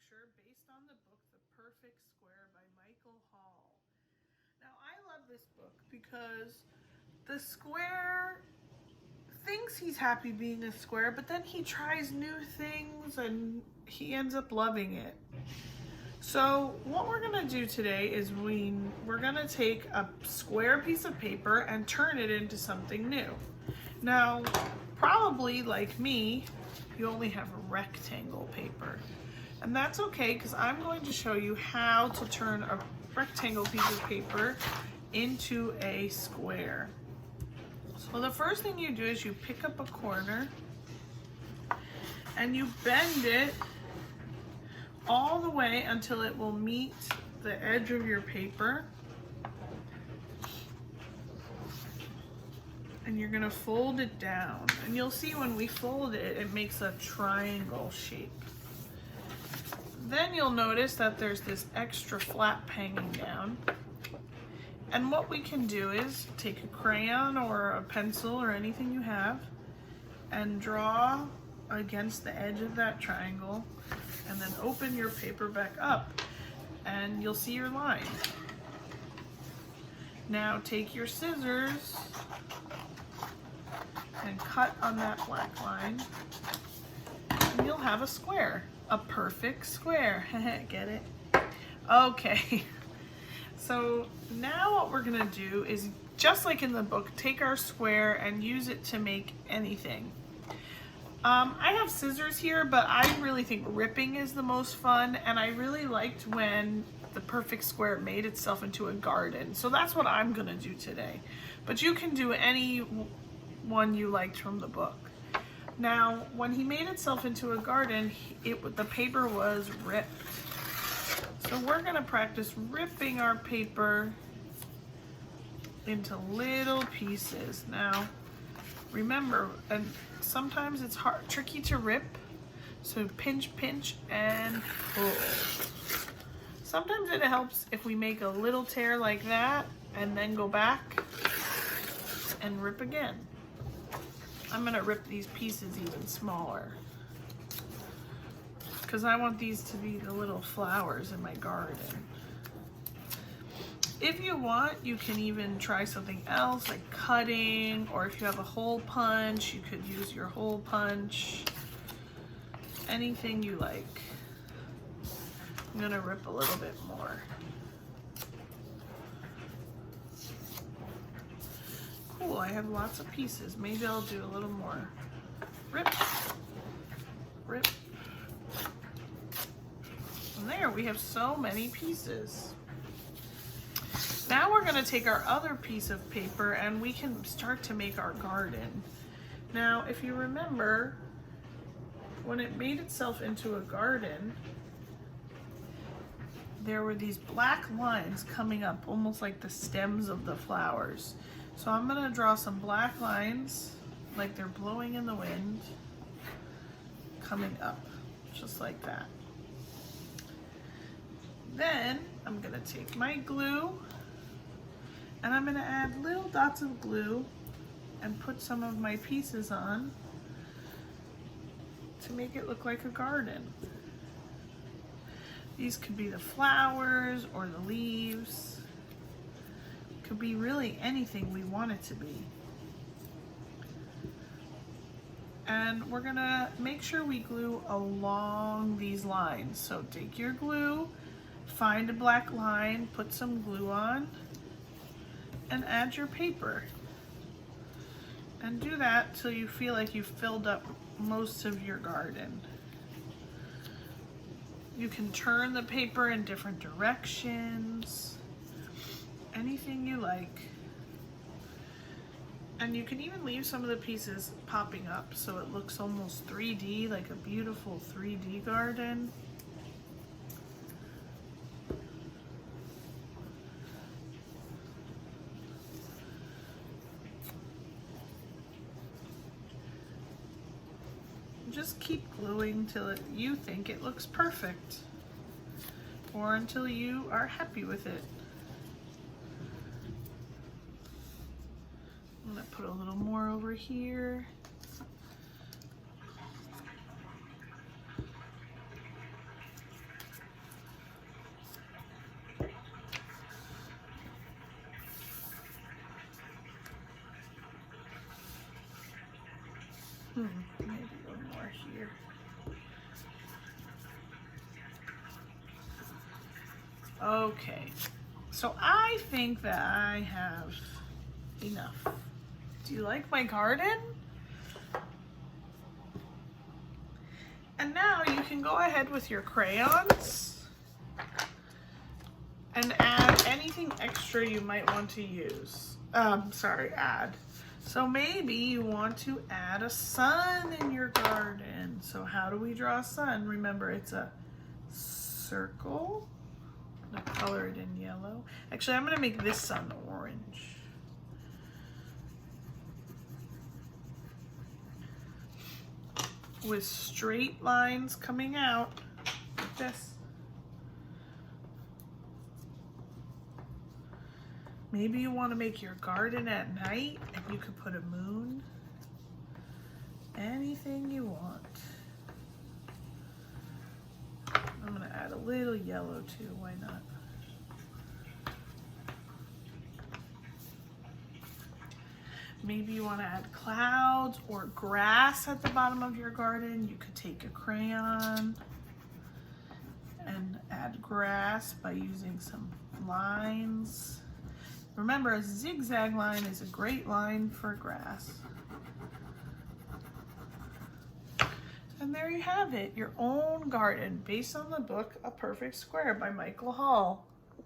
picture based on the book The Perfect Square by Michael Hall. Now, I love this book because the square thinks he's happy being a square, but then he tries new things and he ends up loving it. So what we're gonna do today is we're gonna take a square piece of paper and turn it into something new. Now, probably like me, you only have a rectangle paper. And that's okay, because I'm going to show you how to turn a rectangle piece of paper into a square. So the first thing you do is you pick up a corner and you bend it all the way until it will meet the edge of your paper. And you're gonna fold it down. And you'll see when we fold it, it makes a triangle shape. Then you'll notice that there's this extra flap hanging down. And what we can do is take a crayon or a pencil or anything you have and draw against the edge of that triangle, and then open your paper back up and you'll see your line. Now take your scissors and cut on that black line and you'll have a square, a perfect square. Get it? Okay. So now what we're gonna do is, just like in the book, take our square and use it to make anything. I have scissors here, but I really think ripping is the most fun, and I really liked when the perfect square made itself into a garden. So that's what I'm gonna do today. But you can do any one you liked from the book. Now, when he made itself into a garden, the paper was ripped. So we're gonna practice ripping our paper into little pieces. Now, remember, and sometimes it's tricky to rip, so pinch, pinch, and pull. Sometimes it helps if we make a little tear like that and then go back and rip again. I'm gonna rip these pieces even smaller because I want these to be the little flowers in my garden. If you want, you can even try something else like cutting, or if you have a hole punch, you could use your hole punch. Anything you like. I'm gonna rip a little bit more. Cool, I have lots of pieces. Maybe I'll do a little more. Rip, rip. And there, we have so many pieces. Now we're gonna take our other piece of paper and we can start to make our garden. Now, if you remember, when it made itself into a garden, there were these black lines coming up, almost like the stems of the flowers. So I'm gonna draw some black lines, like they're blowing in the wind, coming up, just like that. Then I'm gonna take my glue and I'm gonna add little dots of glue and put some of my pieces on to make it look like a garden. These could be the flowers or the leaves. Could be really anything we want it to be. And we're gonna make sure we glue along these lines. So take your glue, find a black line, put some glue on, and add your paper. And do that till you feel like you've filled up most of your garden. You can turn the paper in different directions, anything you like. And you can even leave some of the pieces popping up so it looks almost 3D, like a beautiful 3D garden. Just keep gluing till you think it looks perfect, or until you are happy with it. I'm gonna put a little more over here. Maybe a little more here. Okay, so I think that I have enough. Do you like my garden? And now you can go ahead with your crayons and add anything extra you might want to use. Add. So maybe you want to add a sun in your garden. So how do we draw a sun? Remember, it's a circle. I'm gonna color it in yellow. Actually, I'm gonna make this sun orange. With straight lines coming out like this. Maybe you want to make your garden at night and you could put a moon. Anything you want. I'm going to add a little yellow too, why not? Maybe you want to add clouds or grass at the bottom of your garden. You could take a crayon and add grass by using some lines. Remember, a zigzag line is a great line for grass. And there you have it, your own garden based on the book A Perfect Square by Michael Hall.